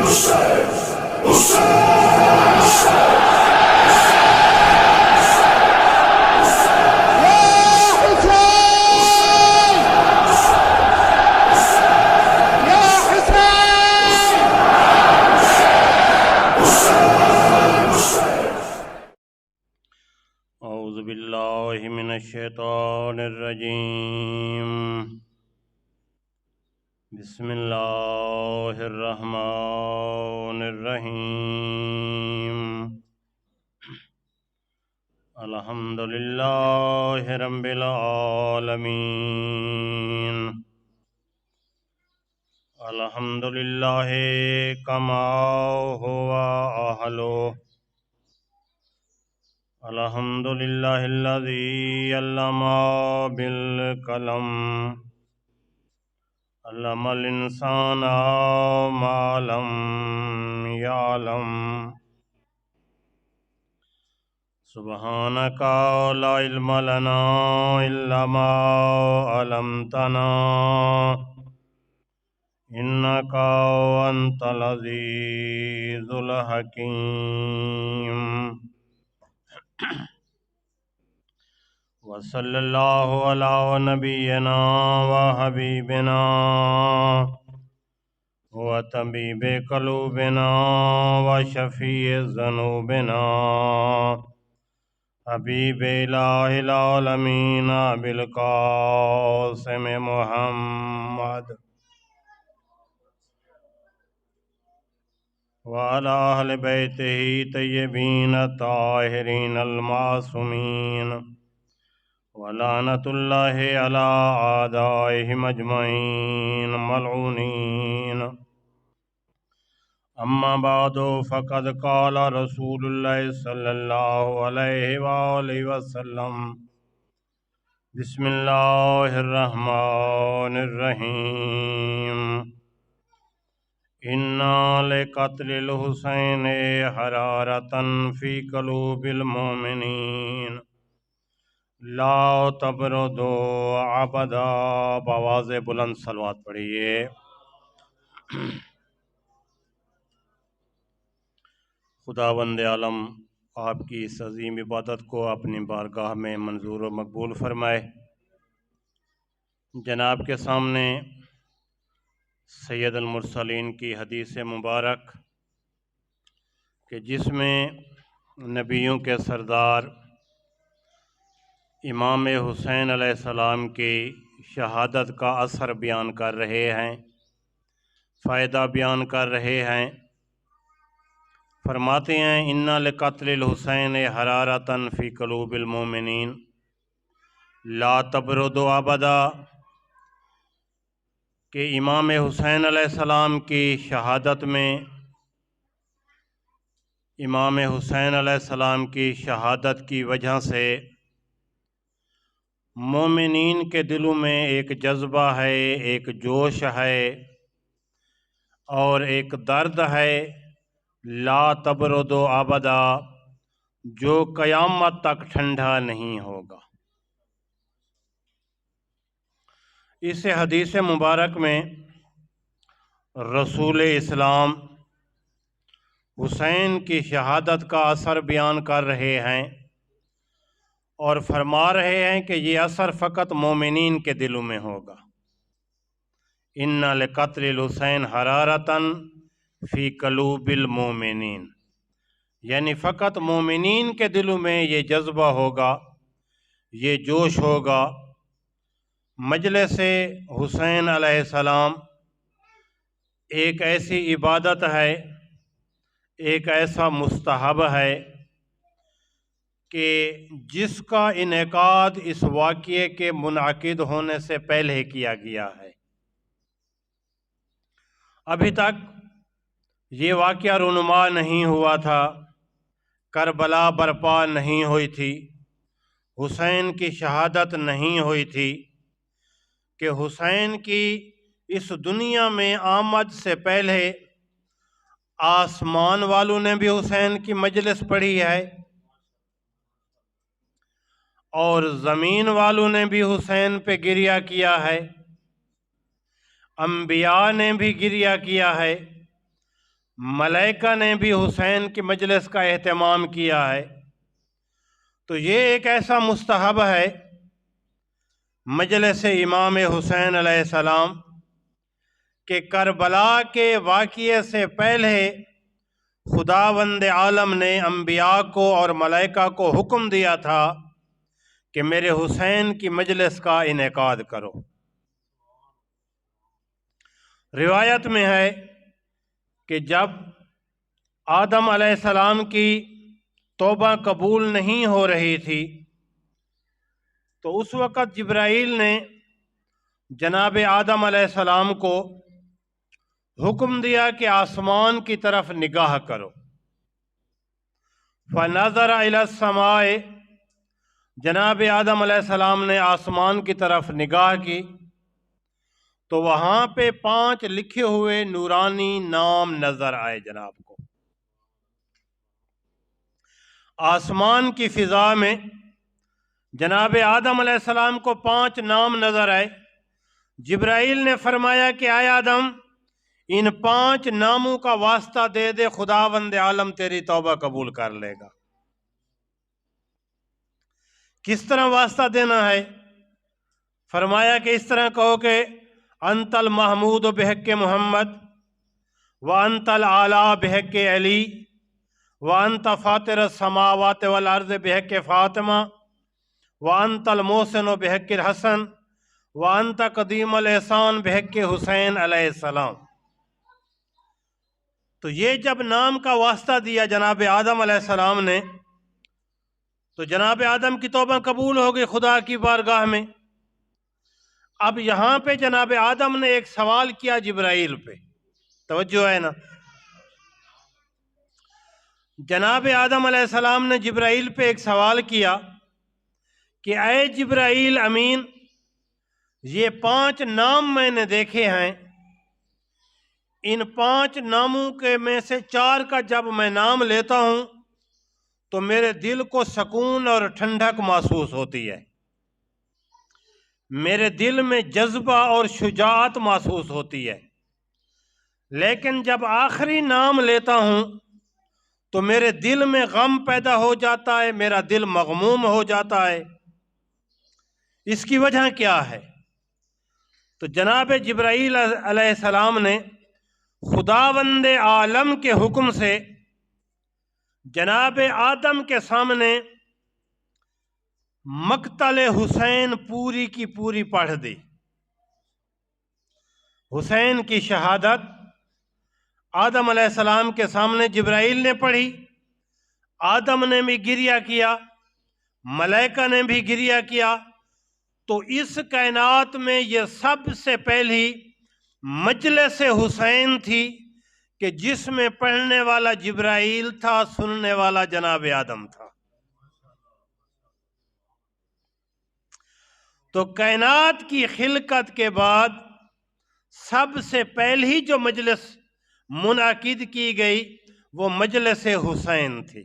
اعوذ باللہ من الشیطان الرجیم بسم اللہ الرحمن الرحیم الحمد للہ رب العالمین الحمد للہ کما ہوا اہلہ الحمد للہ الذی علم بالقلم علم الانسان ما لم یعلم سبحانک لا علم لنا الا ما علمتنا انک انت العزیز الحکیم وصلی اللہ علی نبینا و حبیبنا و طبیب قلوبنا و شفیع ذنوبنا حبیب الہ العالمین بالقاسم محمد وعلی اہل بیتہ طیبین الطاہرین المعصومین ولعنت اللہ علی اعدائہم اجمعین ملعونین اما بعد فقد قال رسول اللہ صلی اللہ علیہ وآلہ وسلم بسم اللہ الرحمن الرحیم اِنَّا لِقَتْلِ الْحُسَيْنِ حَرَارَةً فِي قُلُوبِ الْمُؤْمِنِينَ لا تبردوا ابدا بآواز بلند صلوات پڑھیے۔ خداوند عالم آپ کی اس عظیم عبادت کو اپنی بارگاہ میں منظور و مقبول فرمائے۔ جناب کے سامنے سید المرسلین کی حدیث مبارک کہ جس میں نبیوں کے سردار امام حسین علیہ السلام کی شہادت کا اثر بیان کر رہے ہیں، فائدہ بیان کر رہے ہیں۔ فرماتے ہیں اِنَّا لِقَتْلِ الْحُسَيْنِ حَرَارَةً فِي قُلُوبِ الْمُؤْمِنِينَ لا تبردوا ابدا کہ امام حسین علیہ السلام کی شہادت میں امام حسین علیہ السلام کی شہادت کی وجہ سے مومنین کے دلوں میں ایک جذبہ ہے، ایک جوش ہے اور ایک درد ہے، لا تبردو ابدا، جو قیامت تک ٹھنڈا نہیں ہوگا۔ اس حدیث مبارک میں رسول اسلام حسین کی شہادت کا اثر بیان کر رہے ہیں اور فرما رہے ہیں کہ یہ اثر فقط مومنین کے دلوں میں ہوگا۔ اِنَّ لِقَتْلِ الْحُسَيْنِ حَرَارَةً فِي قُلُوبِ الْمُؤْمِنِينَ، یعنی فقط مومنین کے دلوں میں یہ جذبہ ہوگا، یہ جوش ہوگا۔ مجلس حسین علیہ السلام ایک ایسی عبادت ہے، ایک ایسا مستحب ہے کہ جس کا انعقاد اس واقعے کے منعقد ہونے سے پہلے کیا گیا ہے۔ ابھی تک یہ واقعہ رونما نہیں ہوا تھا، کربلا برپا نہیں ہوئی تھی، حسین کی شہادت نہیں ہوئی تھی کہ حسین کی اس دنیا میں آمد سے پہلے آسمان والوں نے بھی حسین کی مجلس پڑھی ہے اور زمین والوں نے بھی حسین پہ گریہ کیا ہے، انبیاء نے بھی گریہ کیا ہے، ملائکہ نے بھی حسین کی مجلس کا اہتمام کیا ہے، تو یہ ایک ایسا مستحب ہے مجلس امام حسین علیہ السلام کہ کربلا کے واقعے سے پہلے خداوند عالم نے انبیاء کو اور ملائکہ کو حکم دیا تھا کہ میرے حسین کی مجلس کا انعقاد کرو۔ روایت میں ہے کہ جب آدم علیہ السلام کی توبہ قبول نہیں ہو رہی تھی تو اس وقت جبرائیل نے جناب آدم علیہ السلام کو حکم دیا کہ آسمان کی طرف نگاہ کرو۔ فنظر الی السماء، جناب آدم علیہ السلام نے آسمان کی طرف نگاہ کی تو وہاں پہ 5 لکھے ہوئے نورانی نام نظر آئے جناب کو۔ آسمان کی فضا میں جناب آدم علیہ السلام کو 5 نام نظر آئے۔ جبرائیل نے فرمایا کہ اے آدم، ان 5 ناموں کا واسطہ دے دے، خداوند عالم تیری توبہ قبول کر لے گا۔ کس طرح واسطہ دینا ہے؟ فرمایا کہ اس طرح کہو کہ انت المحمود بحق محمد، وانت الاعلی بحق علی، وانت فاطر السماوات والارض بحق فاطمہ، وانت المحسن بحق الحسن، وانت قدیم الاحسان بحق حسین علیہ السلام۔ تو یہ جب نام کا واسطہ دیا جناب آدم علیہ السلام نے تو جناب آدم کی توبہ قبول ہو گئی خدا کی بارگاہ میں۔ اب یہاں پہ جناب آدم نے ایک سوال کیا جبرائیل پہ، توجہ ہے نا؟ جناب آدم علیہ السلام نے جبرائیل پہ ایک سوال کیا کہ اے جبرائیل امین، یہ 5 نام میں نے دیکھے ہیں، ان 5 ناموں کے میں سے 4 کا جب میں نام لیتا ہوں تو میرے دل کو سکون اور ٹھنڈک محسوس ہوتی ہے، میرے دل میں جذبہ اور شجاعت محسوس ہوتی ہے، لیکن جب آخری نام لیتا ہوں تو میرے دل میں غم پیدا ہو جاتا ہے، میرا دل مغموم ہو جاتا ہے۔ اس کی وجہ کیا ہے؟ تو جناب جبرائیل علیہ السلام نے خداوند عالم کے حکم سے جناب آدم کے سامنے مقتل حسین پوری کی پوری پڑھ دی۔ حسین کی شہادت آدم علیہ السلام کے سامنے جبرائیل نے پڑھی، آدم نے بھی گریہ کیا، ملائکہ نے بھی گریہ کیا۔ تو اس کائنات میں یہ سب سے پہلی مجلس حسین تھی کہ جس میں پڑھنے والا جبرائیل تھا، سننے والا جناب آدم تھا۔ تو کائنات کی خلقت کے بعد سب سے پہلی جو مجلس منعقد کی گئی وہ مجلس حسین تھی۔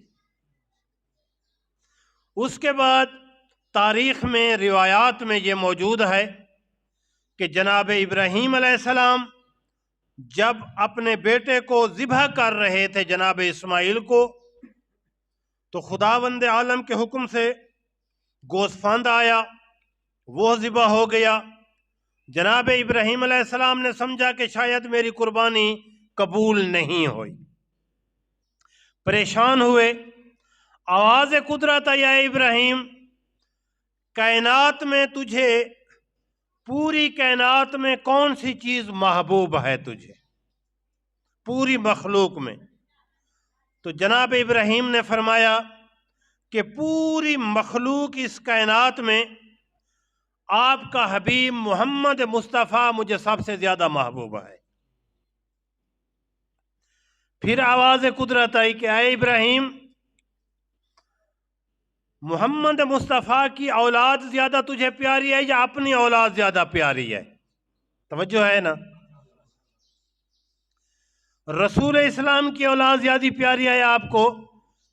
اس کے بعد تاریخ میں، روایات میں یہ موجود ہے کہ جناب ابراہیم علیہ السلام جب اپنے بیٹے کو ذبح کر رہے تھے، جناب اسماعیل کو، تو خداوند عالم کے حکم سے گوسفند آیا، وہ ذبح ہو گیا۔ جناب ابراہیم علیہ السلام نے سمجھا کہ شاید میری قربانی قبول نہیں ہوئی، پریشان ہوئے۔ آواز قدرت آئی، اے ابراہیم، کائنات میں تجھے، پوری کائنات میں کون سی چیز محبوب ہے تجھے، پوری مخلوق میں؟ تو جناب ابراہیم نے فرمایا کہ پوری مخلوق اس کائنات میں آپ کا حبیب محمد مصطفیٰ مجھے سب سے زیادہ محبوب ہے۔ پھر آواز قدرت آئی کہ اے ابراہیم، محمد مصطفیٰ کی اولاد زیادہ تجھے پیاری ہے یا اپنی اولاد زیادہ پیاری ہے؟ توجہ ہے نا؟ رسول اسلام کی اولاد زیادہ پیاری ہے آپ کو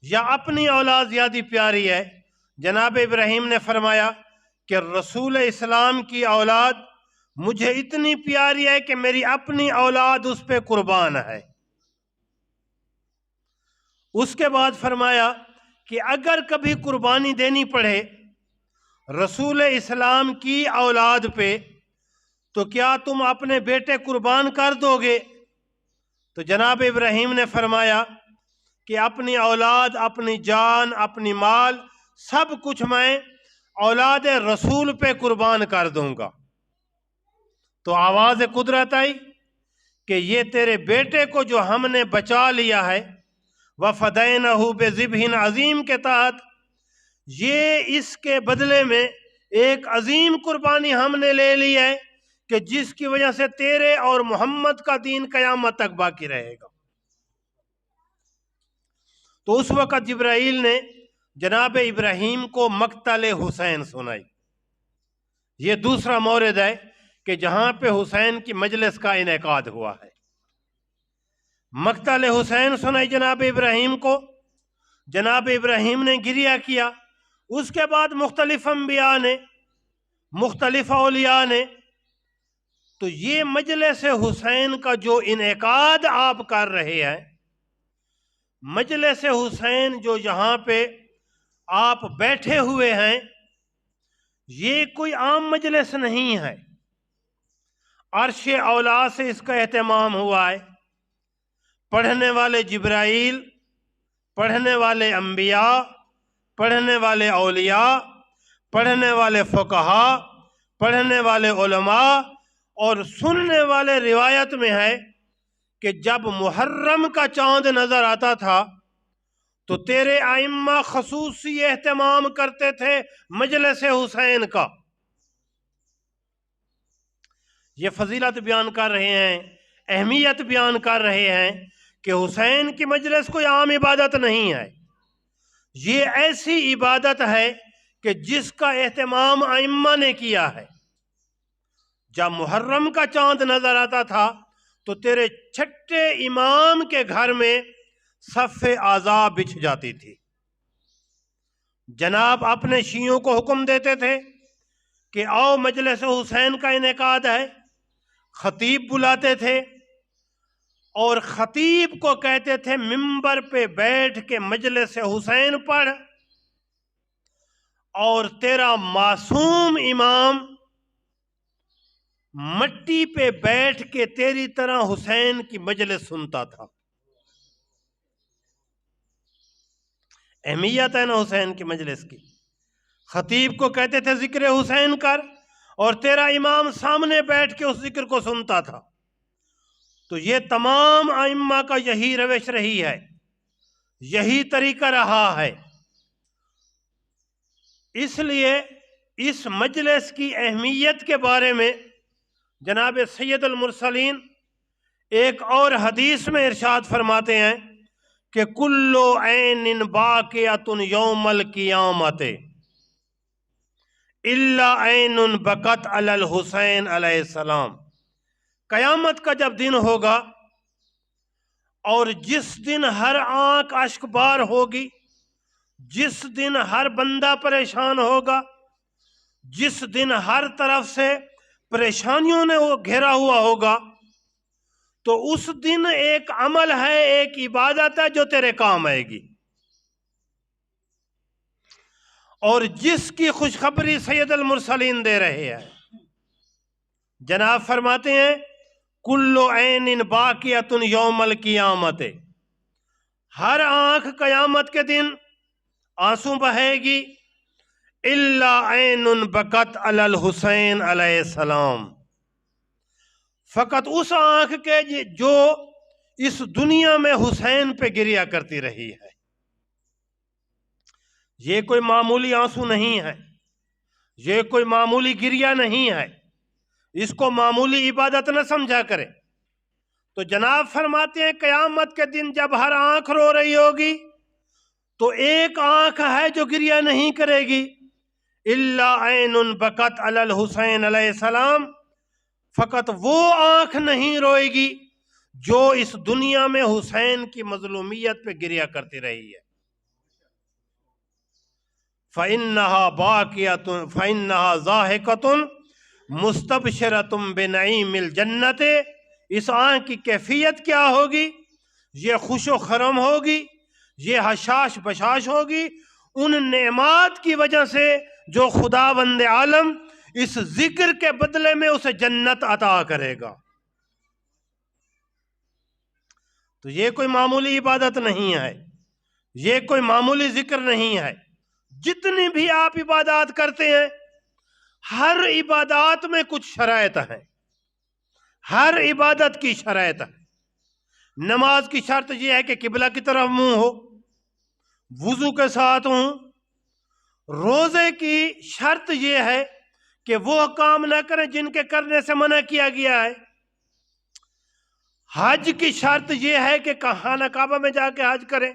یا اپنی اولاد زیادہ پیاری ہے؟ جناب ابراہیم نے فرمایا کہ رسول اسلام کی اولاد مجھے اتنی پیاری ہے کہ میری اپنی اولاد اس پہ قربان ہے۔ اس کے بعد فرمایا کہ اگر کبھی قربانی دینی پڑے رسول اسلام کی اولاد پہ تو کیا تم اپنے بیٹے قربان کر دو گے؟ تو جناب ابراہیم نے فرمایا کہ اپنی اولاد، اپنی جان، اپنی مال، سب کچھ میں اولاد رسول پہ قربان کر دوں گا۔ تو آواز قدرت آئی کہ یہ تیرے بیٹے کو جو ہم نے بچا لیا ہے وَفَدَيْنَهُ بِذِبْحٍ عظیم کے تحت، یہ اس کے بدلے میں ایک عظیم قربانی ہم نے لے لی ہے کہ جس کی وجہ سے تیرے اور محمد کا دین قیامت تک باقی رہے گا۔ تو اس وقت جبرائیل نے جناب ابراہیم کو مقتل حسین سنائی۔ یہ دوسرا مورد ہے کہ جہاں پہ حسین کی مجلس کا انعقاد ہوا ہے۔ مقتل حسین سنائی جناب ابراہیم کو، جناب ابراہیم نے گریہ کیا۔ اس کے بعد مختلف انبیاء نے، مختلف اولیاء نے، تو یہ مجلس حسین کا جو انعقاد آپ کر رہے ہیں، مجلس حسین جو یہاں پہ آپ بیٹھے ہوئے ہیں، یہ کوئی عام مجلس نہیں ہے۔ عرش اولا سے اس کا اہتمام ہوا ہے۔ پڑھنے والے جبرائیل، پڑھنے والے انبیاء، پڑھنے والے اولیاء، پڑھنے والے فقہاء، پڑھنے والے علماء، اور سننے والے روایت میں ہے کہ جب محرم کا چاند نظر آتا تھا تو تیرے ائمہ خصوصی اہتمام کرتے تھے مجلس حسین کا۔ یہ فضیلت بیان کر رہے ہیں، اہمیت بیان کر رہے ہیں کہ حسین کی مجلس کوئی عام عبادت نہیں ہے، یہ ایسی عبادت ہے کہ جس کا اہتمام ائمہ نے کیا ہے۔ جب محرم کا چاند نظر آتا تھا تو تیرے چھٹے امام کے گھر میں صف اعضاء بچھ جاتی تھی۔ جناب اپنے شیعوں کو حکم دیتے تھے کہ آؤ مجلس حسین کا انعقاد ہے، خطیب بلاتے تھے اور خطیب کو کہتے تھے منبر پہ بیٹھ کے مجلس حسین پڑھ، اور تیرا معصوم امام مٹی پہ بیٹھ کے تیری طرح حسین کی مجلس سنتا تھا۔ اہمیت ہے نا حسین کی مجلس کی۔ خطیب کو کہتے تھے ذکر حسین کر، اور تیرا امام سامنے بیٹھ کے اس ذکر کو سنتا تھا۔ تو یہ تمام ائمہ کا یہی روش رہی ہے، یہی طریقہ رہا ہے۔ اس لیے اس مجلس کی اہمیت کے بارے میں جناب سید المرسلین ایک اور حدیث میں ارشاد فرماتے ہیں کہ کل عین باقیۃ یوم القیامت الا عین بکت علی الحسین علیہ السلام۔ قیامت کا جب دن ہوگا اور جس دن ہر آنکھ اشک بار ہوگی، جس دن ہر بندہ پریشان ہوگا، جس دن ہر طرف سے پریشانیوں نے وہ گھیرا ہوا ہوگا، تو اس دن ایک عمل ہے، ایک عبادت ہے جو تیرے کام آئے گی۔ اور جس کی خوشخبری سید المرسلین دے رہے ہیں، جناب فرماتے ہیں کل عین باقیۃ یوم القیامت، ہر آنکھ قیامت کے دن آنسو بہے گی، الا عین بکت علی الحسین علیہ السلام، فقط اس آنکھ کے جو اس دنیا میں حسین پہ گریہ کرتی رہی ہے۔ یہ کوئی معمولی آنسو نہیں ہے، یہ کوئی معمولی گریہ نہیں ہے، اس کو معمولی عبادت نہ سمجھا کرے۔ تو جناب فرماتے ہیں قیامت کے دن جب ہر آنکھ رو رہی ہوگی تو ایک آنکھ ہے جو گریہ نہیں کرے گی، الا عین بکت علی الحسین علیہ السلام، فقط وہ آنکھ نہیں روئے گی جو اس دنیا میں حسین کی مظلومیت پہ گریہ کرتی رہی ہے۔ فَإِنَّهَا بَاقِيَةٌ فَإِنَّهَا ضَاحِكَةٌ مُسْتَبْشِرَةٌ بِنَعِيمِ الْجَنَّةِ، اس آنکھ کی کیفیت کیا ہوگی؟ یہ خوش و خرم ہوگی، یہ حشاش بشاش ہوگی ان نعمات کی وجہ سے جو خداوند عالم اس ذکر کے بدلے میں اسے جنت عطا کرے گا۔ تو یہ کوئی معمولی عبادت نہیں ہے، یہ کوئی معمولی ذکر نہیں ہے۔ جتنی بھی آپ عبادات کرتے ہیں، ہر عبادات میں کچھ شرائط ہیں، ہر عبادت کی شرائط ہے۔ نماز کی شرط یہ ہے کہ قبلہ کی طرف منہ ہو، وضو کے ساتھ ہوں۔ روزے کی شرط یہ ہے کہ وہ کام نہ کریں جن کے کرنے سے منع کیا گیا ہے۔ حج کی شرط یہ ہے کہ خانہ کعبہ میں جا کے حج کریں۔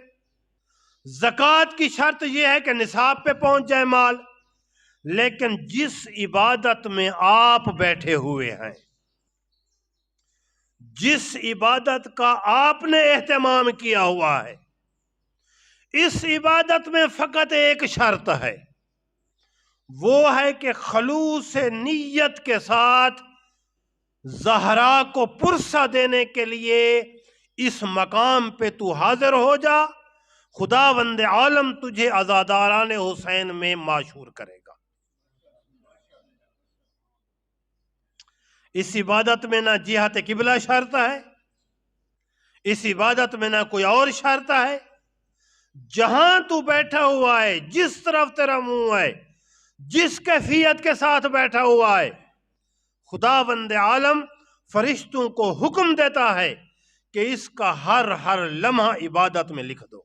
زکوٰۃ کی شرط یہ ہے کہ نصاب پہ پہنچ جائے مال۔ لیکن جس عبادت میں آپ بیٹھے ہوئے ہیں، جس عبادت کا آپ نے اہتمام کیا ہوا ہے، اس عبادت میں فقط ایک شرط ہے، وہ ہے کہ خلوص نیت کے ساتھ زہرا کو پرسہ دینے کے لیے اس مقام پہ تو حاضر ہو جا، خداوند عالم تجھے عزاداران حسین میں معشور کرے گا۔ اس عبادت میں نہ جہت قبلہ شرط ہے، اس عبادت میں نہ کوئی اور شرط ہے۔ جہاں تو بیٹھا ہوا ہے، جس طرف تیرا منہ ہے، جس کیفیت کے ساتھ بیٹھا ہوا ہے، خداوند عالم فرشتوں کو حکم دیتا ہے کہ اس کا ہر لمحہ عبادت میں لکھ دو۔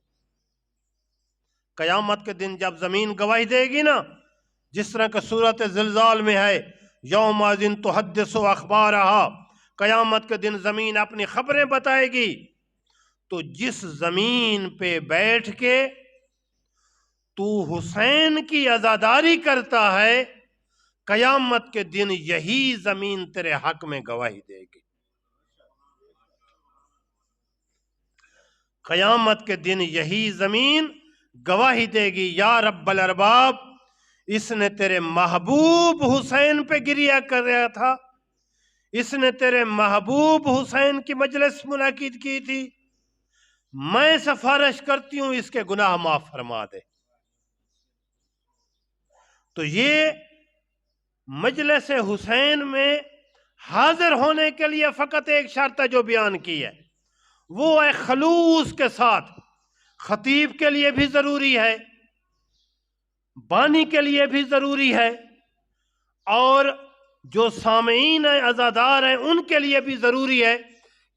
قیامت کے دن جب زمین گواہی دے گی نا، جس طرح کہ سورۃ زلزال میں ہے، یومئذ تحدث اخبارہا، قیامت کے دن زمین اپنی خبریں بتائے گی۔ تو جس زمین پہ بیٹھ کے تو حسین کی عزاداری کرتا ہے، قیامت کے دن یہی زمین تیرے حق میں گواہی دے گی۔ قیامت کے دن یہی زمین گواہی دے گی، یا رب الارباب، اس نے تیرے محبوب حسین پہ گریہ کر رہا تھا، اس نے تیرے محبوب حسین کی مجلس منعقد کی تھی، میں سفارش کرتی ہوں اس کے گناہ معاف فرما دے۔ تو یہ مجلس حسین میں حاضر ہونے کے لیے فقط ایک شرط ہے جو بیان کی ہے، وہ ہے خلوص کے ساتھ۔ خطیب کے لیے بھی ضروری ہے، بانی کے لیے بھی ضروری ہے، اور جو سامعین ہیں، عزادار ہیں، ان کے لیے بھی ضروری ہے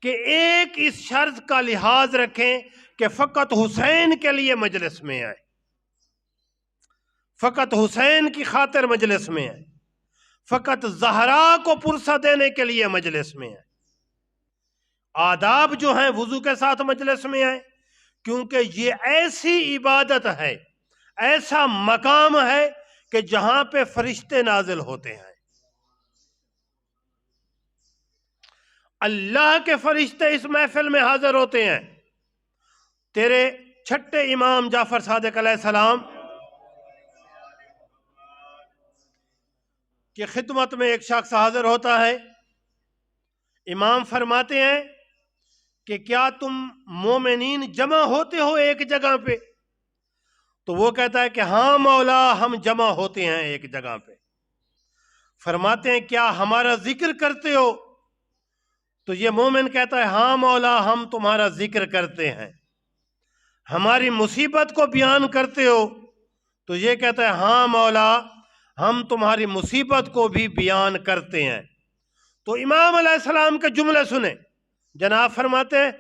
کہ ایک اس شرط کا لحاظ رکھیں کہ فقط حسین کے لیے مجلس میں آئے، فقط حسین کی خاطر مجلس میں آئے، فقط زہرا کو پرسہ دینے کے لیے مجلس میں آئے۔ آداب جو ہیں وضو کے ساتھ مجلس میں آئے، کیونکہ یہ ایسی عبادت ہے، ایسا مقام ہے کہ جہاں پہ فرشتے نازل ہوتے ہیں۔ اللہ کے فرشتے اس محفل میں حاضر ہوتے ہیں۔ تیرے چھٹے امام جعفر صادق علیہ السلام کی خدمت میں ایک شخص حاضر ہوتا ہے، امام فرماتے ہیں کہ کیا تم مومنین جمع ہوتے ہو ایک جگہ پہ؟ تو وہ کہتا ہے کہ ہاں مولا، ہم جمع ہوتے ہیں ایک جگہ پہ۔ فرماتے ہیں کیا ہمارا ذکر کرتے ہو؟ تو یہ مومن کہتا ہے ہاں مولا، ہم تمہارا ذکر کرتے ہیں۔ ہماری مصیبت کو بیان کرتے ہو؟ تو یہ کہتا ہے ہاں مولا، ہم تمہاری مصیبت کو بھی بیان کرتے ہیں۔ تو امام علیہ السلام کے جملے سنیں، جناب فرماتے ہیں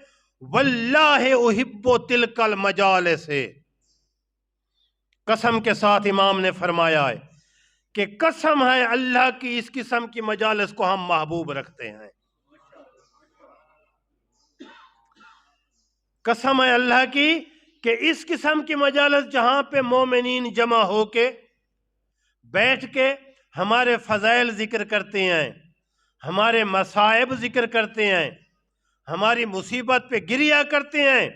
واللہ احب تلک المجالس، قسم کے ساتھ امام نے فرمایا ہے کہ قسم ہے اللہ کی، اس قسم کی مجالس کو ہم محبوب رکھتے ہیں۔ قسم ہے اللہ کی کہ اس قسم کی مجالس جہاں پہ مومنین جمع ہو کے بیٹھ کے ہمارے فضائل ذکر کرتے ہیں، ہمارے مصائب ذکر کرتے ہیں، ہماری مصیبت پہ گریہ کرتے ہیں،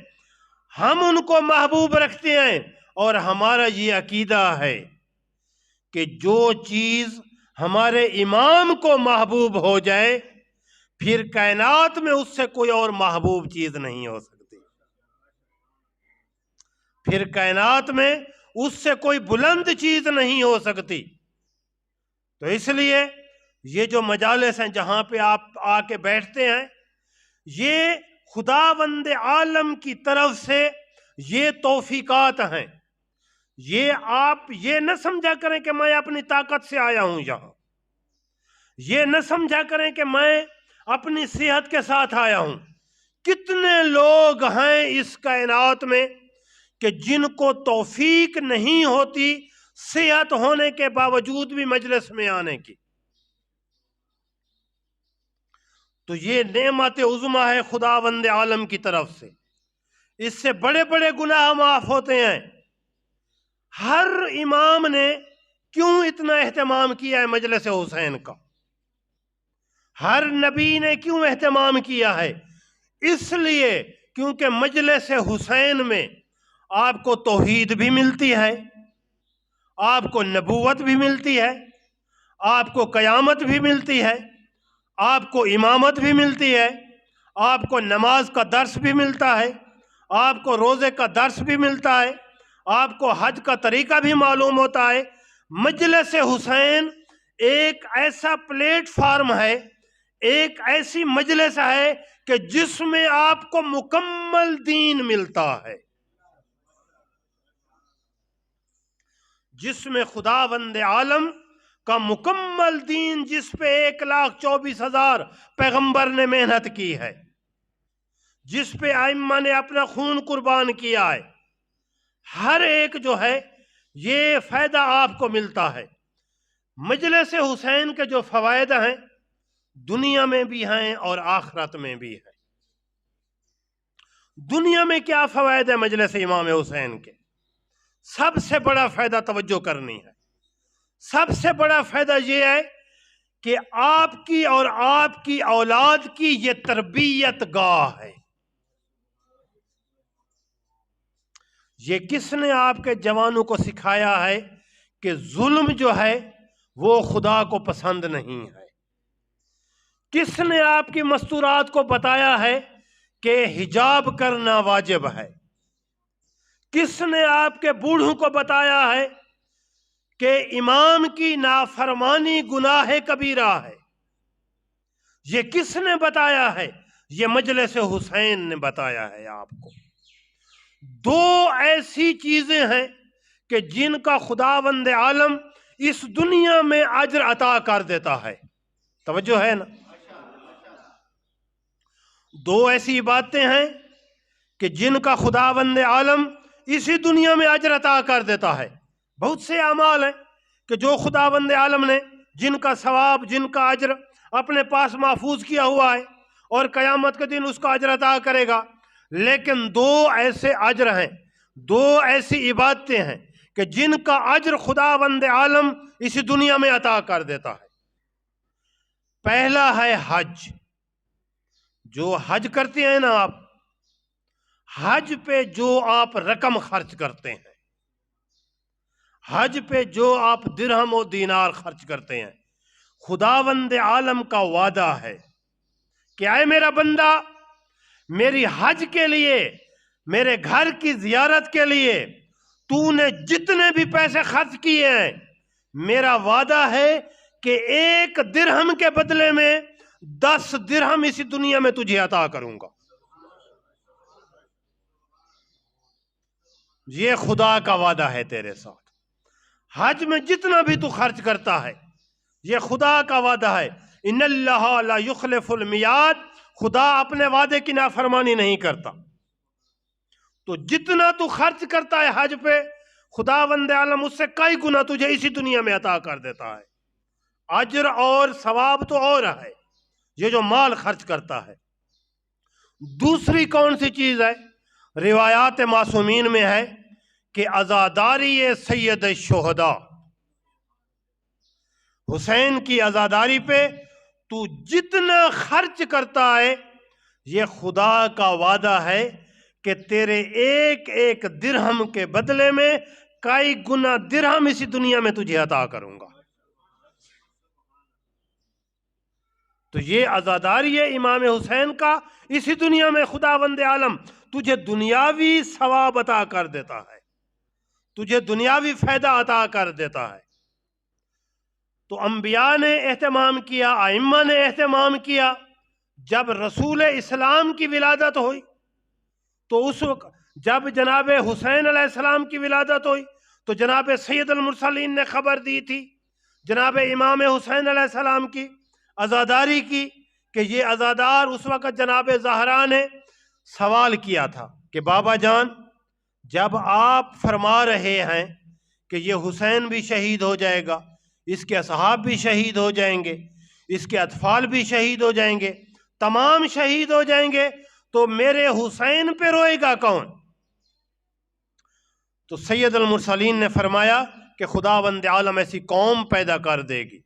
ہم ان کو محبوب رکھتے ہیں۔ اور ہمارا یہ عقیدہ ہے کہ جو چیز ہمارے امام کو محبوب ہو جائے، پھر کائنات میں اس سے کوئی اور محبوب چیز نہیں ہو سکتی۔ پھر کائنات میں اس سے کوئی بلند چیز نہیں ہو سکتی۔ تو اس لیے یہ جو مجالس ہیں جہاں پہ آپ آ کے بیٹھتے ہیں، یہ خداوند عالم کی طرف سے یہ توفیقات ہیں۔ یہ آپ یہ نہ سمجھا کریں کہ میں اپنی طاقت سے آیا ہوں یہاں، یہ نہ سمجھا کریں کہ میں اپنی صحت کے ساتھ آیا ہوں۔ کتنے لوگ ہیں اس کائنات میں کہ جن کو توفیق نہیں ہوتی صحت ہونے کے باوجود بھی مجلس میں آنے کی۔ تو یہ نعمت عظمی ہے خداوند عالم کی طرف سے، اس سے بڑے بڑے گناہ معاف ہوتے ہیں۔ ہر امام نے کیوں اتنا اہتمام کیا ہے مجلس حسین کا؟ ہر نبی نے کیوں اہتمام کیا ہے؟ اس لیے کیونکہ مجلس حسین میں آپ کو توحید بھی ملتی ہے، آپ کو نبوت بھی ملتی ہے، آپ کو قیامت بھی ملتی ہے، آپ کو امامت بھی ملتی ہے، آپ کو نماز کا درس بھی ملتا ہے، آپ کو روزے کا درس بھی ملتا ہے، آپ کو حج کا طریقہ بھی معلوم ہوتا ہے۔ مجلس حسین ایک ایسا پلیٹ فارم ہے، ایک ایسی مجلس ہے کہ جس میں آپ کو مکمل دین ملتا ہے، جس میں خداوند عالم کا مکمل دین، جس پہ 1,24,000 پیغمبر نے محنت کی ہے، جس پہ ائمہ نے اپنا خون قربان کیا ہے، ہر ایک جو ہے یہ فائدہ آپ کو ملتا ہے۔ مجلس حسین کے جو فوائد ہیں دنیا میں بھی ہیں اور آخرت میں بھی ہیں۔ دنیا میں کیا فوائد ہے مجلس امام حسین کے؟ سب سے بڑا فائدہ توجہ کرنی ہے، سب سے بڑا فائدہ یہ ہے کہ آپ کی اور آپ کی اولاد کی یہ تربیت گاہ ہے۔ یہ کس نے آپ کے جوانوں کو سکھایا ہے کہ ظلم جو ہے وہ خدا کو پسند نہیں ہے؟ کس نے آپ کی مستورات کو بتایا ہے کہ حجاب کرنا واجب ہے؟ کس نے آپ کے بوڑھوں کو بتایا ہے کہ امام کی نافرمانی گناہ کبیرہ ہے؟ یہ کس نے بتایا ہے؟ یہ مجلس حسین نے بتایا ہے آپ کو۔ دو ایسی چیزیں ہیں کہ جن کا خداوند عالم اس دنیا میں اجر عطا کر دیتا ہے، توجہ ہے نا؟ دو ایسی باتیں ہیں کہ جن کا خداوند عالم اسی دنیا میں اجر عطا کر دیتا ہے۔ بہت سے اعمال ہیں کہ جو خداوند عالم نے جن کا ثواب، جن کا اجر اپنے پاس محفوظ کیا ہوا ہے اور قیامت کے دن اس کا اجر عطا کرے گا، لیکن دو ایسے اجر ہیں، دو ایسی عبادتیں ہیں کہ جن کا اجر خداوند عالم اسی دنیا میں عطا کر دیتا ہے۔ پہلا ہے حج۔ جو حج کرتے ہیں نا آپ، حج پہ جو آپ رقم خرچ کرتے ہیں، حج پہ جو آپ درہم و دینار خرچ کرتے ہیں، خداوند عالم کا وعدہ ہے کہ اے میرا بندہ، میری حج کے لیے، میرے گھر کی زیارت کے لیے تو نے جتنے بھی پیسے خرچ کیے ہیں، میرا وعدہ ہے کہ 1 درہم کے بدلے میں 10 درہم اسی دنیا میں تجھے عطا کروں گا۔ یہ خدا کا وعدہ ہے تیرے ساتھ۔ حج میں جتنا بھی تو خرچ کرتا ہے، یہ خدا کا وعدہ ہے۔ ان اللہ لا یخلف المیعاد، خدا اپنے وعدے کی نافرمانی نہیں کرتا۔ تو جتنا تو خرچ کرتا ہے حج پہ، خداوند عالم اس سے کئی گنا تجھے اسی دنیا میں عطا کر دیتا ہے۔ اجر اور ثواب تو اور ہے یہ جو مال خرچ کرتا ہے۔ دوسری کون سی چیز ہے؟ روایات معصومین میں ہے کہ عزاداری سید الشہداء، حسین کی عزاداری پہ تو جتنا خرچ کرتا ہے، یہ خدا کا وعدہ ہے کہ تیرے 1 درہم کے بدلے میں کئی گنا درہم اسی دنیا میں تجھے عطا کروں گا۔ تو یہ عزاداری ہے امام حسین کا اسی دنیا میں خداوند عالم تجھے دنیاوی ثواب عطا کر دیتا ہے، تجھے دنیاوی فائدہ عطا کر دیتا ہے۔ تو انبیاء نے اہتمام کیا، ائمہ نے اہتمام کیا۔ جب رسول اسلام کی ولادت ہوئی تو اس وقت جب جناب حسین علیہ السلام کی ولادت ہوئی تو جناب سید المرسلین نے خبر دی تھی جناب امام حسین علیہ السلام کی عزاداری کی کہ یہ عزادار، اس وقت جناب زہرا نے سوال کیا تھا کہ بابا جان جب آپ فرما رہے ہیں کہ یہ حسین بھی شہید ہو جائے گا، اس کے اصحاب بھی شہید ہو جائیں گے، اس کے اطفال بھی شہید ہو جائیں گے، تمام شہید ہو جائیں گے، تو میرے حسین پہ روئے گا کون؟ تو سید المرسلین نے فرمایا کہ خداوند عالم ایسی قوم پیدا کر دے گی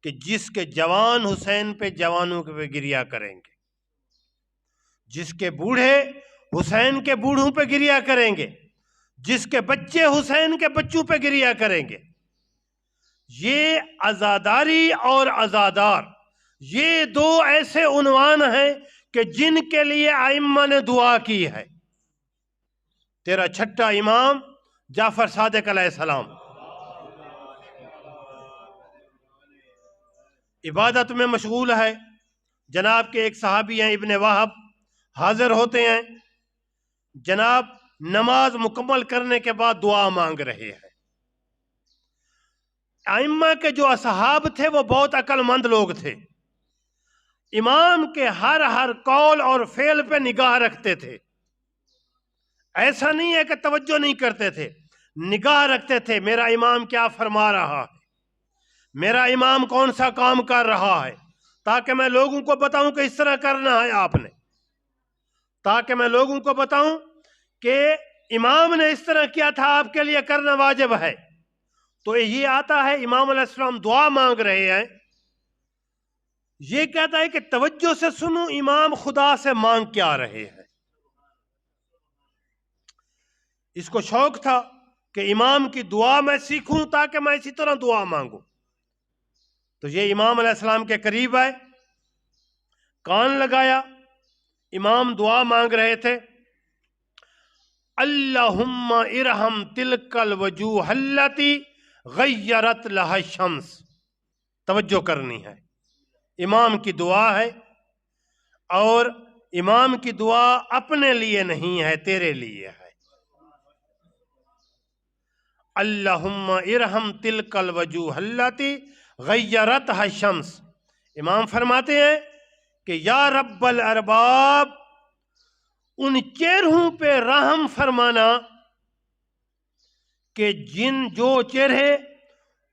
کہ جس کے جوان حسین پہ جوانوں پہ گریا کریں گے، جس کے بوڑھے حسین کے بوڑھوں پہ گریا کریں گے، جس کے بچے حسین کے بچوں پہ گریا کریں گے۔ یہ عزاداری اور عزادار، یہ دو ایسے عنوان ہیں کہ جن کے لیے ائمہ نے دعا کی ہے۔ تیرا چھٹا امام جعفر صادق علیہ السلام عبادت میں مشغول ہے، جناب کے ایک صحابی ہیں ابن وہب، حاضر ہوتے ہیں، جناب نماز مکمل کرنے کے بعد دعا مانگ رہے ہیں۔ ائمہ کے جو اصحاب تھے وہ بہت عقل مند لوگ تھے، امام کے ہر قول اور فعل پہ نگاہ رکھتے تھے۔ ایسا نہیں ہے کہ توجہ نہیں کرتے تھے، نگاہ رکھتے تھے میرا امام کیا فرما رہا ہے، میرا امام کون سا کام کر رہا ہے، تاکہ میں لوگوں کو بتاؤں کہ اس طرح کرنا ہے آپ نے، تاکہ میں لوگوں کو بتاؤں کہ امام نے اس طرح کیا تھا، آپ کے لیے کرنا واجب ہے۔ تو یہ آتا ہے امام علیہ السلام دعا مانگ رہے ہیں، یہ کہتا ہے کہ توجہ سے سنو امام خدا سے مانگ کیا رہے ہیں۔ اس کو شوق تھا کہ امام کی دعا میں سیکھوں تاکہ میں اسی طرح دعا مانگوں۔ تو یہ امام علیہ السلام کے قریب آئے، کان لگایا، امام دعا مانگ رہے تھے، اللہم ارحم تلک الوجوہ التی غیرت لہا الشمس۔ توجہ کرنی ہے، امام کی دعا ہے، اور امام کی دعا اپنے لیے نہیں ہے، تیرے لیے ہے۔ اللہم ارحم تلک الوجوہ التی غیرتہا الشمس۔ امام فرماتے ہیں کہ یا رب الارباب، ان چہروں پہ رحم فرمانا کہ جو چہرے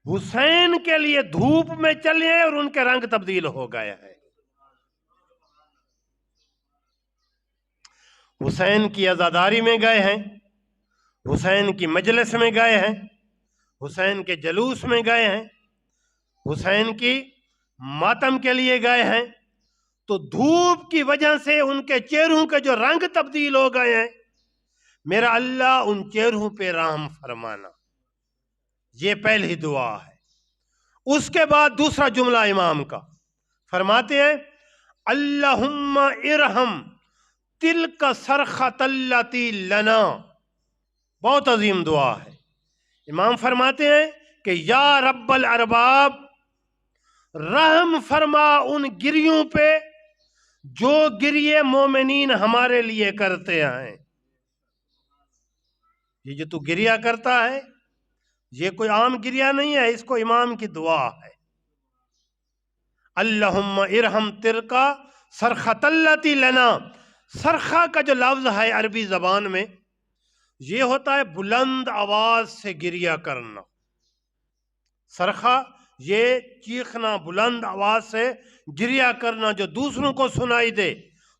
حسین کے لیے دھوپ میں چلے اور ان کے رنگ تبدیل ہو گئے ہیں۔ حسین کی عزاداری میں گئے ہیں، حسین کی مجلس میں گئے ہیں، حسین کے جلوس میں گئے ہیں، حسین کی ماتم کے لیے گئے ہیں، تو دھوپ کی وجہ سے ان کے چہروں کے جو رنگ تبدیل ہو گئے ہیں، میرا اللہ ان چہروں پہ رحم فرمانا۔ یہ پہلی دعا ہے۔ اس کے بعد دوسرا جملہ امام کا فرماتے ہیں اللہم ارحم تلک صرخۃ التی لنا۔ بہت عظیم دعا ہے۔ امام فرماتے ہیں کہ یا رب الارباب، رحم فرما ان گریوں پہ جو گریے مومنین ہمارے لیے کرتے ہیں۔ یہ جو تو گریا کرتا ہے یہ کوئی عام گریا نہیں ہے، اس کو امام کی دعا ہے۔ اللہم ارحم تلک صرخۃ التی لنا۔ صرخہ کا جو لفظ ہے عربی زبان میں، یہ ہوتا ہے بلند آواز سے گریا کرنا۔ صرخہ یہ چیخنا، بلند آواز سے گریا کرنا جو دوسروں کو سنائی دے۔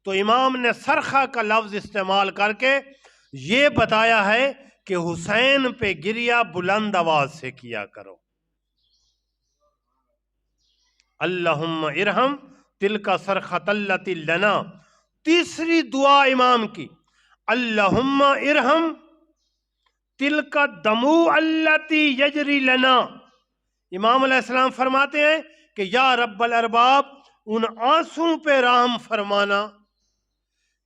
تو امام نے صرخہ کا لفظ استعمال کر کے یہ بتایا ہے کہ حسین پہ گریا بلند آواز سے کیا کرو۔ اللہم ارحم تلک صرخۃ التی لنا۔ تیسری دعا امام کی اللہم ارحم تلک الدموع التی یجری لنا۔ امام علیہ السلام فرماتے ہیں کہ یا رب الارباب، ان آنسوں پہ رحم فرمانا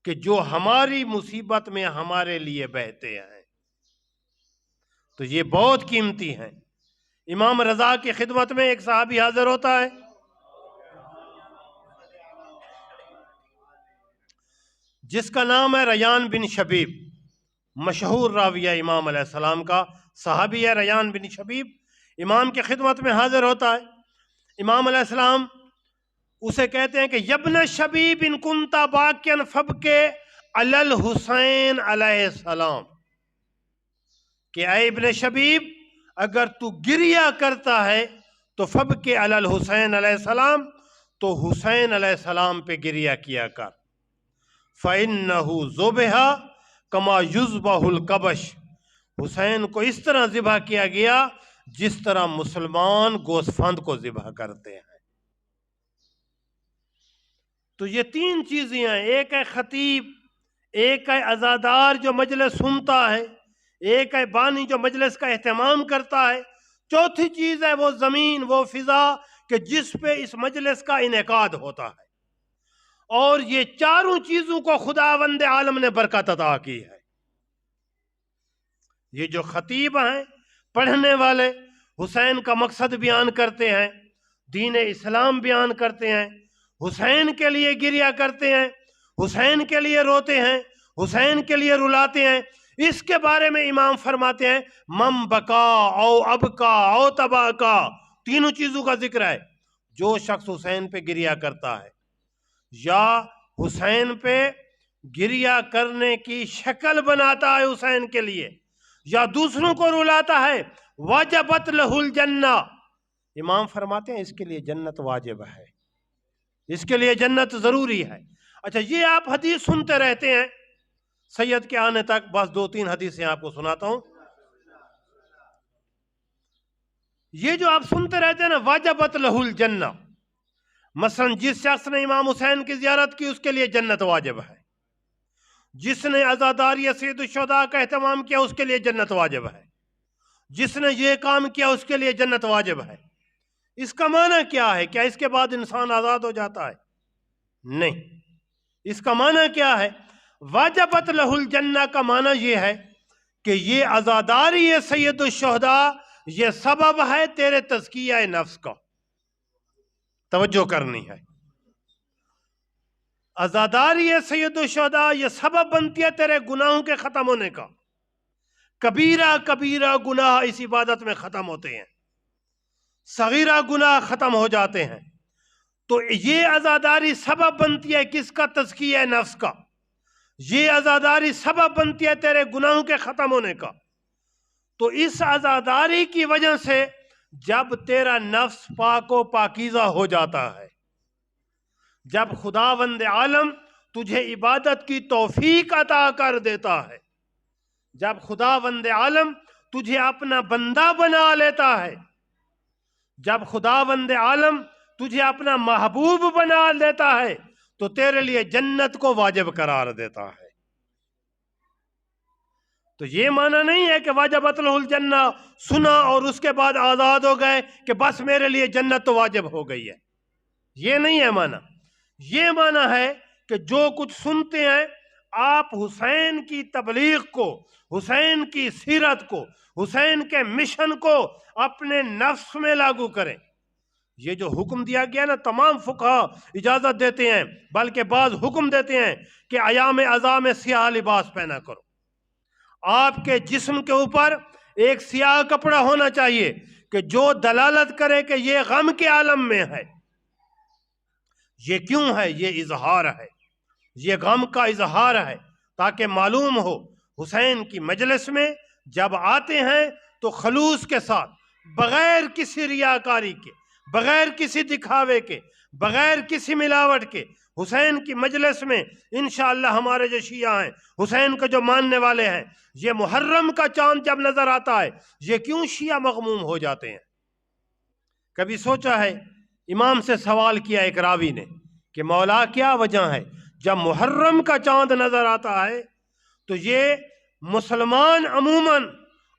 کہ جو ہماری مصیبت میں ہمارے لیے بہتے ہیں، تو یہ بہت قیمتی ہیں۔ امام رضا کی خدمت میں ایک صحابی حاضر ہوتا ہے، جس کا نام ہے ریان بن شبیب، مشہور راویہ امام علیہ السلام کا صحابی ہے ریان بن شبیب۔ امام کی خدمت میں حاضر ہوتا ہے، امام علیہ السلام اسے کہتے ہیں کہ یبن شبیب ان کنتا باکین فبکے علی الحسین علیہ السلام، کہ اے ابن شبیب اگر تو گریہ کرتا ہے تو فبکے علی الحسین علیہ السلام، تو حسین علیہ السلام پہ گریہ کیا کر، فَإِنَّهُ ذُبِحَ كَمَا يُذْبَحُ الْكَبَشِ، حسین کو اس طرح ذبح کیا گیا جس طرح مسلمان گوسفند کو ذبح کرتے ہیں۔ تو یہ تین چیزیں ہیں، ایک ہے خطیب، ایک ہے عزادار جو مجلس سنتا ہے، ایک ہے بانی جو مجلس کا اہتمام کرتا ہے، چوتھی چیز ہے وہ زمین، وہ فضا کہ جس پہ اس مجلس کا انعقاد ہوتا ہے۔ اور یہ چاروں چیزوں کو خداوند عالم نے برکت عطا کی ہے۔ یہ جو خطیب ہیں، پڑھنے والے، حسین کا مقصد بیان کرتے ہیں، دین اسلام بیان کرتے ہیں، حسین کے لیے گریہ کرتے ہیں، حسین کے لیے روتے ہیں، حسین کے لیے رلاتے ہیں۔ اس کے بارے میں امام فرماتے ہیں من بکا او ابکا او تباکا، تینوں چیزوں کا ذکر ہے۔ جو شخص حسین پہ گریہ کرتا ہے یا حسین پہ گریہ کرنے کی شکل بناتا ہے حسین کے لیے، یا دوسروں کو رلاتا ہے، وجبت لہ الجنہ، امام فرماتے ہیں اس کے لیے جنت واجب ہے، اس کے لیے جنت ضروری ہے۔ اچھا، یہ آپ حدیث سنتے رہتے ہیں سید کے آنے تک، بس دو تین حدیثیں آپ کو سناتا ہوں۔ یہ جو آپ سنتے رہتے ہیں نا وجبت لہ الجنہ، مثلا جس شخص نے امام حسین کی زیارت کی اس کے لیے جنت واجب ہے، جس نے عزاداری سید الشہداء کا اہتمام کیا اس کے لیے جنت واجب ہے، جس نے یہ کام کیا اس کے لیے جنت واجب ہے۔ اس کا معنی کیا ہے؟ کیا اس کے بعد انسان آزاد ہو جاتا ہے؟ نہیں، اس کا معنی کیا ہے؟ واجبت لہ الجنہ کا معنی یہ ہے کہ یہ عزاداری سید الشہداء یہ سبب ہے تیرے تزکیہ نفس کا، توجہ کرنی ہے۔ عزاداری سید الشہداء یہ سبب بنتی ہے تیرے گناہوں کے ختم ہونے کا، کبیرہ کبیرہ گناہ اس عبادت میں ختم ہوتے ہیں، صغیرہ گناہ ختم ہو جاتے ہیں۔ تو یہ عزاداری سبب بنتی ہے کس کا؟ تزکیہ نفس کا۔ یہ عزاداری سبب بنتی ہے تیرے گناہوں کے ختم ہونے کا۔ تو اس عزاداری کی وجہ سے جب تیرا نفس پاک و پاکیزہ ہو جاتا ہے، جب خداوند عالم تجھے عبادت کی توفیق عطا کر دیتا ہے، جب خداوند عالم تجھے اپنا بندہ بنا لیتا ہے، جب خداوند عالم تجھے اپنا محبوب بنا لیتا ہے، تو تیرے لیے جنت کو واجب قرار دیتا ہے۔ تو یہ معنی نہیں ہے کہ واجبت لہ الجنہ سنا اور اس کے بعد آزاد ہو گئے کہ بس میرے لیے جنت تو واجب ہو گئی ہے، یہ نہیں ہے معنی۔ یہ معنی ہے کہ جو کچھ سنتے ہیں آپ حسین کی تبلیغ کو، حسین کی سیرت کو، حسین کے مشن کو اپنے نفس میں لاگو کریں۔ یہ جو حکم دیا گیا نا، تمام فقہا اجازت دیتے ہیں، بلکہ بعض حکم دیتے ہیں کہ ایام عزا میں سیاہ لباس پہنا کرو، آپ کے جسم کے اوپر ایک سیاہ کپڑا ہونا چاہیے کہ جو دلالت کرے کہ یہ غم کے عالم میں ہے۔ یہ کیوں ہے؟ یہ اظہار ہے، یہ غم کا اظہار ہے، تاکہ معلوم ہو حسین کی مجلس میں جب آتے ہیں تو خلوص کے ساتھ، بغیر کسی ریاکاری کے، بغیر کسی دکھاوے کے، بغیر کسی ملاوٹ کے، حسین کی مجلس میں انشاءاللہ ہمارے جو شیعہ ہیں، حسین کے جو ماننے والے ہیں، یہ محرم کا چاند جب نظر آتا ہے یہ کیوں شیعہ مغموم ہو جاتے ہیں؟ کبھی سوچا ہے؟ امام سے سوال کیا ایک راوی نے کہ مولا کیا وجہ ہے جب محرم کا چاند نظر آتا ہے تو یہ مسلمان عموماً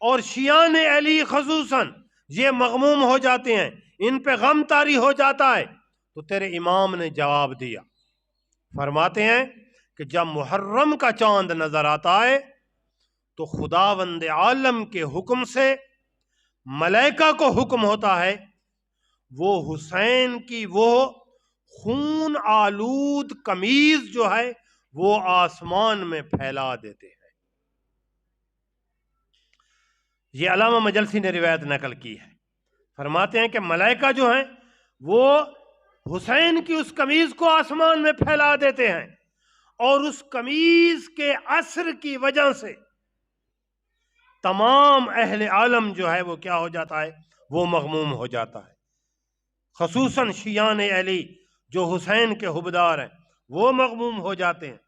اور شیعان علی خصوصاً یہ مغموم ہو جاتے ہیں، ان پہ غم طاری ہو جاتا ہے؟ تو تیرے امام نے جواب دیا، فرماتے ہیں کہ جب محرم کا چاند نظر آتا ہے تو خداوند عالم کے حکم سے ملائکہ کو حکم ہوتا ہے وہ حسین کی وہ خون آلود قمیض جو ہے وہ آسمان میں پھیلا دیتے ہیں۔ یہ علامہ مجلسی نے روایت نقل کی ہے، فرماتے ہیں کہ ملائکہ جو ہیں وہ حسین کی اس قمیض کو آسمان میں پھیلا دیتے ہیں، اور اس قمیض کے اثر کی وجہ سے تمام اہل عالم جو ہے وہ کیا ہو جاتا ہے، وہ مغموم ہو جاتا ہے، خصوصاً شیعان علی جو حسین کے حبدار ہیں وہ مغموم ہو جاتے ہیں۔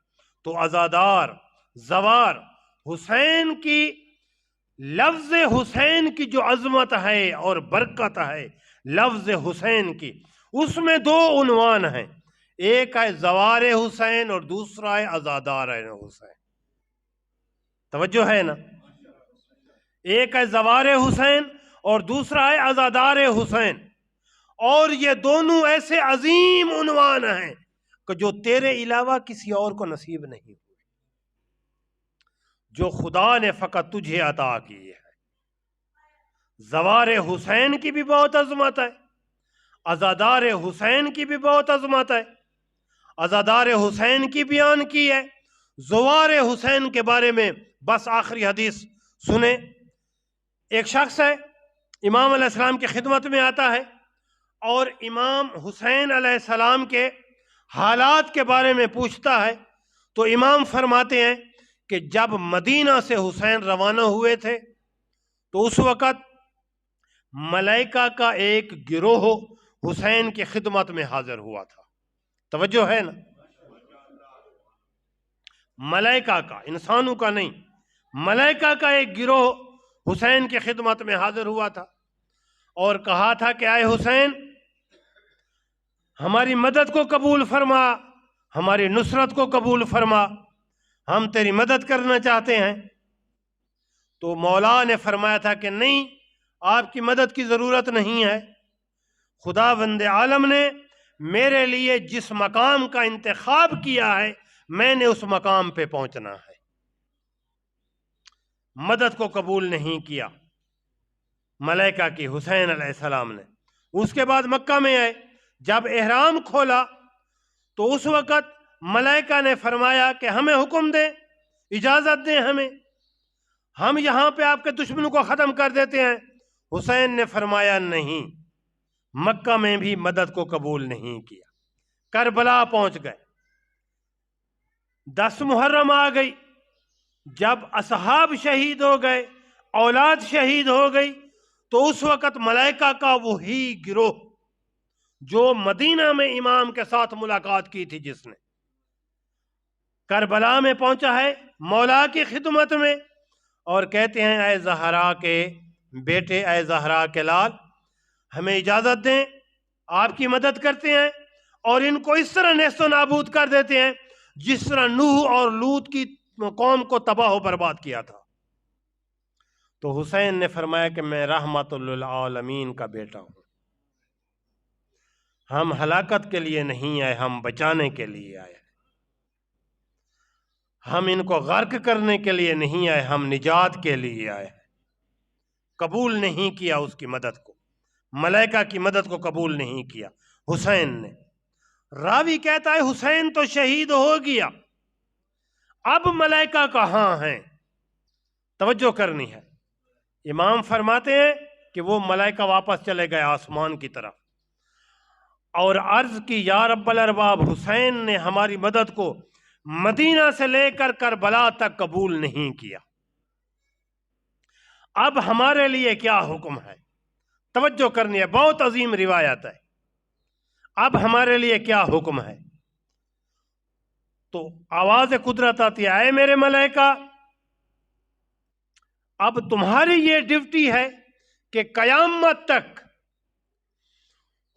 تو عزادار زوار حسین کی، لفظ حسین کی جو عظمت ہے اور برکت ہے لفظ حسین کی، اس میں دو عنوان ہیں، ایک ہے زوار حسین اور دوسرا ہے عزادار حسین۔ توجہ ہے نا؟ ایک ہے زوار حسین اور دوسرا ہے عزادار حسین، اور یہ دونوں ایسے عظیم عنوان ہیں کہ جو تیرے علاوہ کسی اور کو نصیب نہیں ہوئے، جو خدا نے فقط تجھے عطا کی ہے۔ زوار حسین کی بھی بہت عظمت ہے، عزادار حسین کی بھی بہت عظمت ہے۔ عزادار حسین کی بیان کی ہے، زوار حسین کے بارے میں بس آخری حدیث سنیں۔ ایک شخص ہے، امام علیہ السلام کی خدمت میں آتا ہے اور امام حسین علیہ السلام کے حالات کے بارے میں پوچھتا ہے، تو امام فرماتے ہیں کہ جب مدینہ سے حسین روانہ ہوئے تھے تو اس وقت ملائکہ کا ایک گروہ حسین کی خدمت میں حاضر ہوا تھا۔ توجہ ہے نا؟ ملائکہ کا، انسانوں کا نہیں، ملائکہ کا ایک گروہ حسین کی خدمت میں حاضر ہوا تھا اور کہا تھا کہ اے حسین، ہماری مدد کو قبول فرما، ہماری نصرت کو قبول فرما، ہم تیری مدد کرنا چاہتے ہیں۔ تو مولا نے فرمایا تھا کہ نہیں، آپ کی مدد کی ضرورت نہیں ہے، خداوند عالم نے میرے لیے جس مقام کا انتخاب کیا ہے میں نے اس مقام پہ پہنچنا ہے۔ مدد کو قبول نہیں کیا ملائکہ کی حسین علیہ السلام نے۔ اس کے بعد مکہ میں آئے، جب احرام کھولا تو اس وقت ملائکہ نے فرمایا کہ ہمیں حکم دیں، اجازت دیں ہمیں، ہم یہاں پہ آپ کے دشمنوں کو ختم کر دیتے ہیں۔ حسین نے فرمایا نہیں، مکہ میں بھی مدد کو قبول نہیں کیا۔ کربلا پہنچ گئے، 10 محرم آ گئی، جب اصحاب شہید ہو گئے، اولاد شہید ہو گئی، تو اس وقت ملائکہ کا وہی گروہ جو مدینہ میں امام کے ساتھ ملاقات کی تھی، جس نے کربلا میں پہنچا ہے مولا کی خدمت میں، اور کہتے ہیں اے زہرا کے بیٹے، اے زہرا کے لال، ہمیں اجازت دیں، آپ کی مدد کرتے ہیں اور ان کو اس طرح نیست و نابود کر دیتے ہیں جس طرح نوح اور لوط کی قوم کو تباہ و برباد کیا تھا۔ تو حسین نے فرمایا کہ میں رحمت للعالمین کا بیٹا ہوں، ہم ہلاکت کے لیے نہیں آئے، ہم بچانے کے لیے آئے، ہم ان کو غرق کرنے کے لیے نہیں آئے، ہم نجات کے لیے آئے۔ قبول نہیں کیا اس کی مدد کو، ملائکہ کی مدد کو قبول نہیں کیا حسین نے۔ راوی کہتا ہے حسین تو شہید ہو گیا، اب ملائکہ کہاں ہیں؟ توجہ کرنی ہے۔ امام فرماتے ہیں کہ وہ ملائکہ واپس چلے گئے آسمان کی طرف اور عرض کی یا رب الارباب، حسین نے ہماری مدد کو مدینہ سے لے کر کربلا تک قبول نہیں کیا، اب ہمارے لیے کیا حکم ہے؟ توجہ کرنی ہے، بہت عظیم روایت ہے۔ اب ہمارے لیے کیا حکم ہے؟ تو آواز قدرت آتی ہے، اے میرے ملائکہ، اب تمہاری یہ ڈیوٹی ہے کہ قیامت تک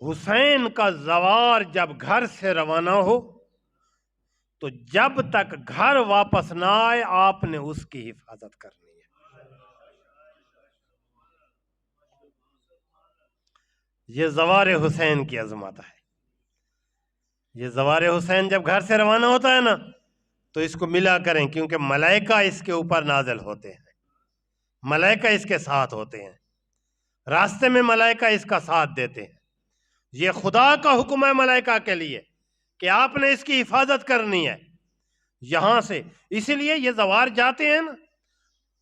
حسین کا زوار جب گھر سے روانہ ہو تو جب تک گھر واپس نہ آئے آپ نے اس کی حفاظت کرنی ہے۔ یہ زوار حسین کی عظمت ہے۔ یہ زوار حسین جب گھر سے روانہ ہوتا ہے نا تو اس کو ملا کریں، کیونکہ ملائکہ اس کے اوپر نازل ہوتے ہیں، ملائکہ اس کے ساتھ ہوتے ہیں، راستے میں ملائکہ اس کا ساتھ دیتے ہیں۔ یہ خدا کا حکم ہے ملائکہ کے لیے کہ آپ نے اس کی حفاظت کرنی ہے یہاں سے۔ اسی لیے یہ زوار جاتے ہیں نا،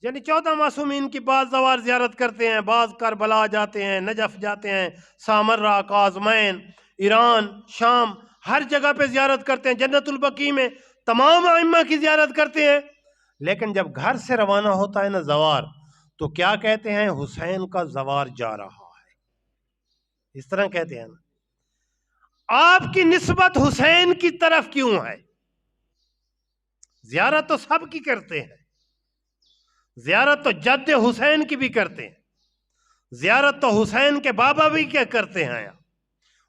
یعنی 14 معصومین کی بعض زوار زیارت کرتے ہیں، بعض کربلا جاتے ہیں، نجف جاتے ہیں، سامرہ، کاظمین، ایران، شام، ہر جگہ پہ زیارت کرتے ہیں، جنت البقیع میں تمام ائمہ کی زیارت کرتے ہیں۔ لیکن جب گھر سے روانہ ہوتا ہے نا زوار، تو کیا کہتے ہیں؟ حسین کا زوار جا رہا ہے، اس طرح کہتے ہیں نا۔ آپ کی نسبت حسین کی طرف کیوں ہے؟ زیارت تو سب کی کرتے ہیں، زیارت تو جد حسین کی بھی کرتے ہیں، زیارت تو حسین کے بابا بھی کیا کرتے ہیں،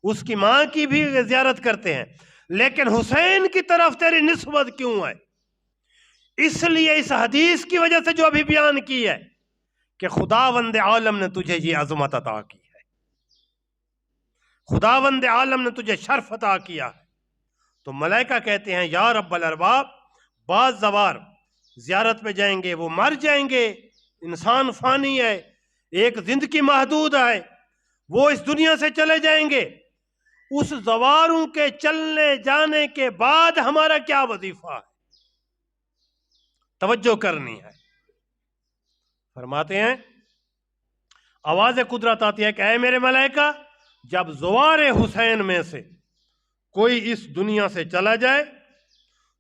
اس کی ماں کی بھی زیارت کرتے ہیں، لیکن حسین کی طرف تیری نسبت کیوں ہے؟ اس لیے اس حدیث کی وجہ سے جو ابھی بیان کی ہے کہ خداوند عالم نے تجھے یہ عظمت عطا کی ہے، خداوند عالم نے تجھے شرف عطا کیا ہے۔ تو ملائکہ کہتے ہیں یا رب الارباب، بعض زوار زیارت پہ جائیں گے وہ مر جائیں گے، انسان فانی ہے، ایک زندگی محدود ہے، وہ اس دنیا سے چلے جائیں گے۔ اس زواروں کے چلنے جانے کے بعد ہمارا کیا وظیفہ ہے؟ توجہ کرنی ہے۔ فرماتے ہیں آواز قدرت آتی ہے کہ اے میرے ملائکہ، جب زوار حسین میں سے کوئی اس دنیا سے چلا جائے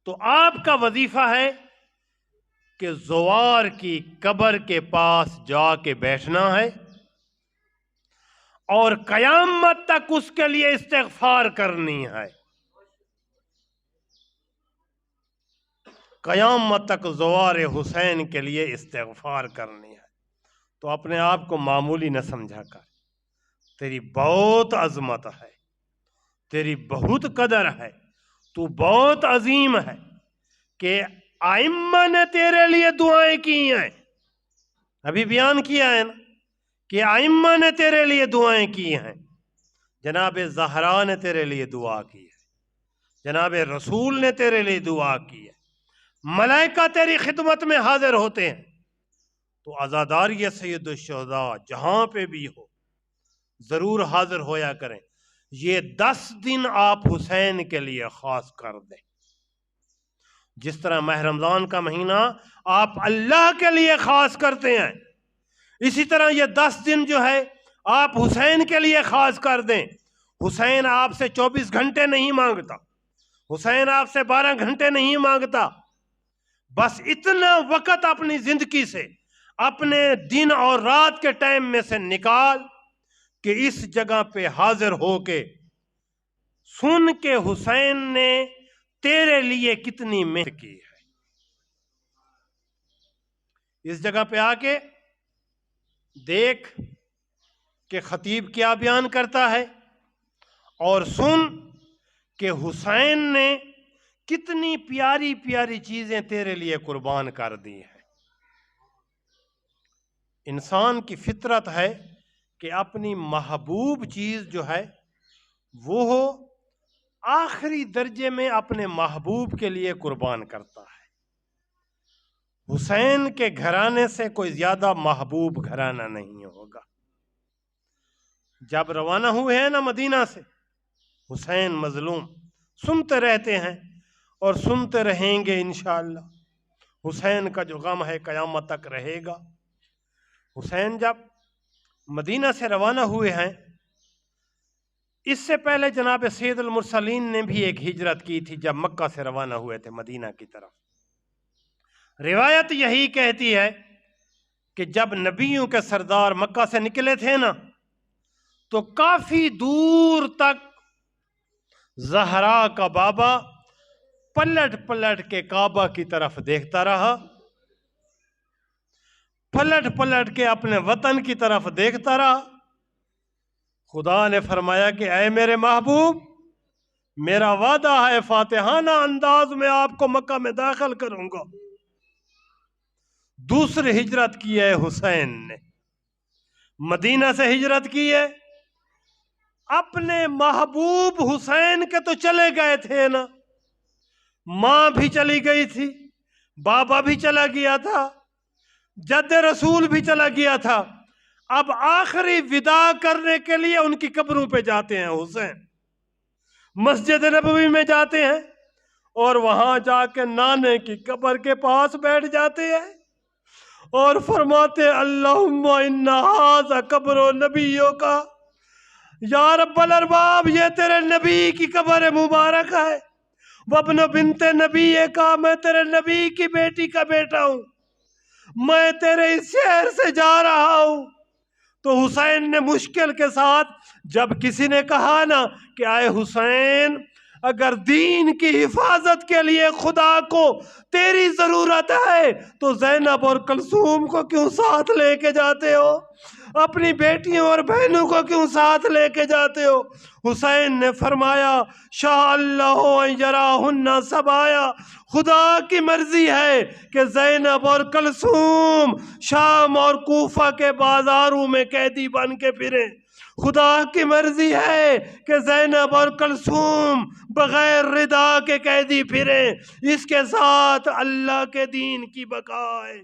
تو آپ کا وظیفہ ہے کہ زوار کی قبر کے پاس جا کے بیٹھنا ہے اور قیامت تک اس کے لیے استغفار کرنی ہے، قیامت تک زوار حسین کے لیے استغفار کرنی ہے۔ تو اپنے آپ کو معمولی نہ سمجھا کر، تیری بہت عظمت ہے، تیری بہت قدر ہے، تو بہت عظیم ہے کہ ائمہ نے تیرے لیے دعائیں کی ہیں۔ ابھی بیان کیا ہے نا کہ ائمہ نے تیرے لیے دعائیں کی ہیں، جناب زہرا نے تیرے لیے دعا کی ہے، جناب رسول نے تیرے لیے دعا کی ہے، ملائکہ تیری خدمت میں حاضر ہوتے ہیں۔ تو عزاداری سید الشہداء جہاں پہ بھی ہو ضرور حاضر ہویا کریں۔ یہ 10 دن آپ حسین کے لیے خاص کر دیں، جس طرح ماہ رمضان کا مہینہ آپ اللہ کے لیے خاص کرتے ہیں، اسی طرح یہ 10 دن جو ہے آپ حسین کے لیے خاص کر دیں۔ حسین آپ سے 24 گھنٹے نہیں مانگتا، حسین آپ سے 12 گھنٹے نہیں مانگتا، بس اتنا وقت اپنی زندگی سے، اپنے دن اور رات کے ٹائم میں سے نکال کہ اس جگہ پہ حاضر ہو کے سن کے حسین نے تیرے لیے کتنی محنت کی ہے۔ اس جگہ پہ آ کے دیکھ کہ خطیب کیا بیان کرتا ہے، اور سن کہ حسین نے کتنی پیاری پیاری چیزیں تیرے لیے قربان کر دی ہیں۔ انسان کی فطرت ہے کہ اپنی محبوب چیز جو ہے وہ آخری درجے میں اپنے محبوب کے لیے قربان کرتا ہے۔ حسین کے گھرانے سے کوئی زیادہ محبوب گھرانہ نہیں ہوگا۔ جب روانہ ہوئے ہیں نا مدینہ سے، حسین مظلوم، سنتے رہتے ہیں اور سنتے رہیں گے انشاءاللہ۔ حسین کا جو غم ہے قیامت تک رہے گا۔ حسین جب مدینہ سے روانہ ہوئے ہیں، اس سے پہلے جناب سید المرسلین نے بھی ایک ہجرت کی تھی جب مکہ سے روانہ ہوئے تھے مدینہ کی طرف۔ روایت یہی کہتی ہے کہ جب نبیوں کے سردار مکہ سے نکلے تھے نا، تو کافی دور تک زہرا کا بابا پلٹ پلٹ کے کعبہ کی طرف دیکھتا رہا، پلٹ پلٹ کے اپنے وطن کی طرف دیکھتا رہا۔ خدا نے فرمایا کہ اے میرے محبوب، میرا وعدہ ہے فاتحانہ انداز میں آپ کو مکہ میں داخل کروں گا۔ دوسری ہجرت کی ہے حسین نے، مدینہ سے ہجرت کی ہے، اپنے محبوب حسین کے تو چلے گئے تھے نا، ماں بھی چلی گئی تھی، بابا بھی چلا گیا تھا، جد رسول بھی چلا گیا تھا، اب آخری وداع کرنے کے لیے ان کی قبروں پہ جاتے ہیں حسین، مسجد نبوی میں جاتے ہیں اور وہاں جا کے نانے کی قبر کے پاس بیٹھ جاتے ہیں اور فرماتے اللہم ان ھذا قبر نبیوں کا، یا رب الارباب یہ تیرے نبی کی قبر مبارک ہے، وابن بنت نبی کا، میں تیرے نبی کی بیٹی کا بیٹا ہوں، میں تیرے اس شہر سے جا رہا ہوں۔ تو حسین نے مشکل کے ساتھ، جب کسی نے کہا نا کہ آئے حسین اگر دین کی حفاظت کے لیے خدا کو تیری ضرورت ہے تو زینب اور کلثوم کو کیوں ساتھ لے کے جاتے ہو، اپنی بیٹیوں اور بہنوں کو کیوں ساتھ لے کے جاتے ہو؟ حسین نے فرمایا شاء اللہ ان یراہن سبایا، خدا کی مرضی ہے کہ زینب اور کلثوم شام اور کوفہ کے بازاروں میں قیدی بن کے پھریں، خدا کی مرضی ہے کہ زینب اور کلثوم بغیر ردا کے قیدی پھریں، اس کے ساتھ اللہ کے دین کی بقا ہے۔